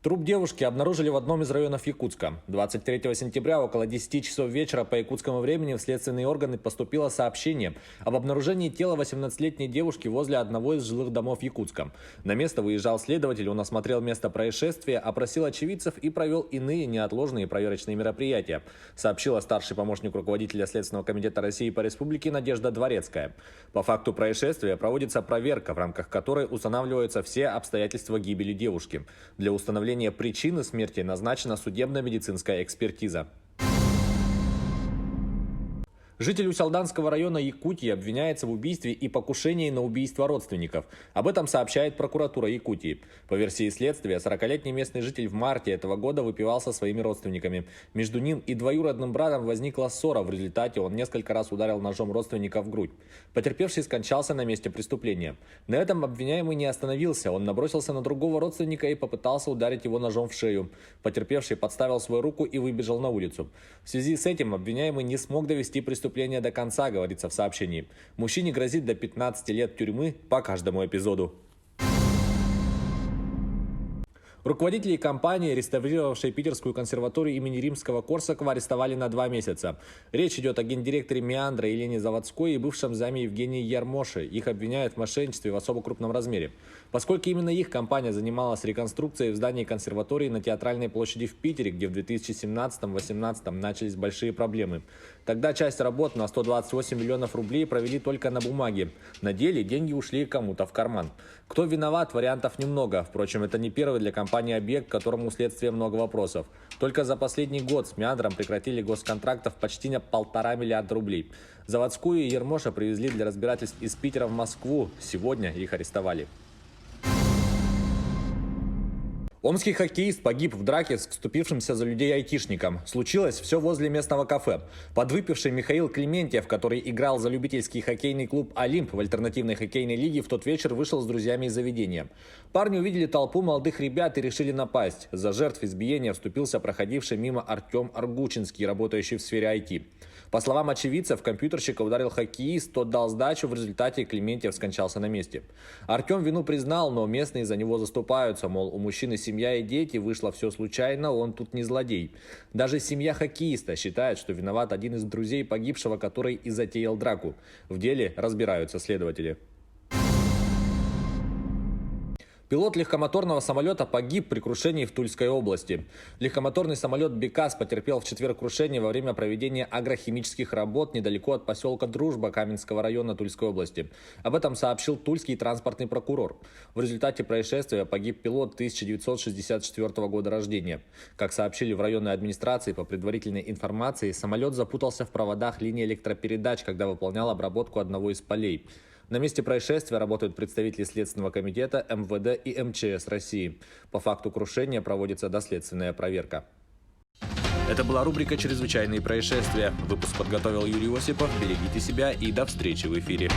Труп девушки обнаружили в одном из районов Якутска. 23 сентября около 10 часов вечера по якутскому времени в следственные органы поступило сообщение об обнаружении тела 18-летней девушки возле одного из жилых домов Якутска. На место выезжал следователь, он осмотрел место происшествия, опросил очевидцев и провел иные неотложные проверочные мероприятия, сообщила старший помощник руководителя Следственного комитета России по республике Надежда Дворецкая. По факту происшествия проводится проверка, в рамках которой устанавливаются все обстоятельства гибели девушки. Для установления причины смерти назначена судебно-медицинская экспертиза. Житель Усялданского района Якутии обвиняется в убийстве и покушении на убийство родственников. Об этом сообщает прокуратура Якутии. По версии следствия, 40-летний местный житель в марте этого года выпивал со своими родственниками. Между ним и двоюродным братом возникла ссора. В результате он несколько раз ударил ножом родственника в грудь. Потерпевший скончался на месте преступления. На этом обвиняемый не остановился. Он набросился на другого родственника и попытался ударить его ножом в шею. Потерпевший подставил свою руку и выбежал на улицу. В связи с этим обвиняемый не смог довести преступление до конца, говорится в сообщении. Мужчине грозит до 15 лет тюрьмы по каждому эпизоду. Руководителей компании, реставрировавшей Питерскую консерваторию имени Римского-Корсакова, арестовали на 2 месяца. Речь идет о гендиректоре Меандра Елене Заводской и бывшем заме Евгении Ярмоше. Их обвиняют в мошенничестве в особо крупном размере. Поскольку именно их компания занималась реконструкцией в здании консерватории на Театральной площади в Питере, где в 2017-2018 начались большие проблемы. Тогда часть работ на 128 миллионов рублей провели только на бумаге. На деле деньги ушли кому-то в карман. Кто виноват, вариантов немного. Впрочем, это не первый для компании объект, к которому у следствия много вопросов. Только за последний год с Меандром прекратили госконтрактов почти на 1,5 миллиарда рублей. Заводскую и Ермоша привезли для разбирательств из Питера в Москву. Сегодня их арестовали. Омский хоккеист погиб в драке с вступившимся за людей айтишником. Случилось все возле местного кафе. Подвыпивший Михаил Клементьев, который играл за любительский хоккейный клуб «Олимп» в альтернативной хоккейной лиге, в тот вечер вышел с друзьями из заведения. Парни увидели толпу молодых ребят и решили напасть. За жертв избиения вступился проходивший мимо Артем Аргучинский, работающий в сфере IT. По словам очевидцев, компьютерщика ударил хоккеист, тот дал сдачу, в результате Клементьев скончался на месте. Артем вину признал, но местные за него заступаются, мол, у мужчины семья и дети, вышло все случайно, он тут не злодей. Даже семья хоккеиста считает, что виноват один из друзей погибшего, который и затеял драку. В деле разбираются следователи. Пилот легкомоторного самолета погиб при крушении в Тульской области. Легкомоторный самолет «Бекас» потерпел в четверг крушение во время проведения агрохимических работ недалеко от поселка Дружба Каменского района Тульской области. Об этом сообщил тульский транспортный прокурор. В результате происшествия погиб пилот 1964 года рождения. Как сообщили в районной администрации, по предварительной информации, самолет запутался в проводах линии электропередач, когда выполнял обработку одного из полей. На месте происшествия работают представители Следственного комитета, МВД и МЧС России. По факту крушения проводится доследственная проверка. Это была рубрика «Чрезвычайные происшествия». Выпуск подготовил Юрий Осипов. Берегите себя и до встречи в эфире.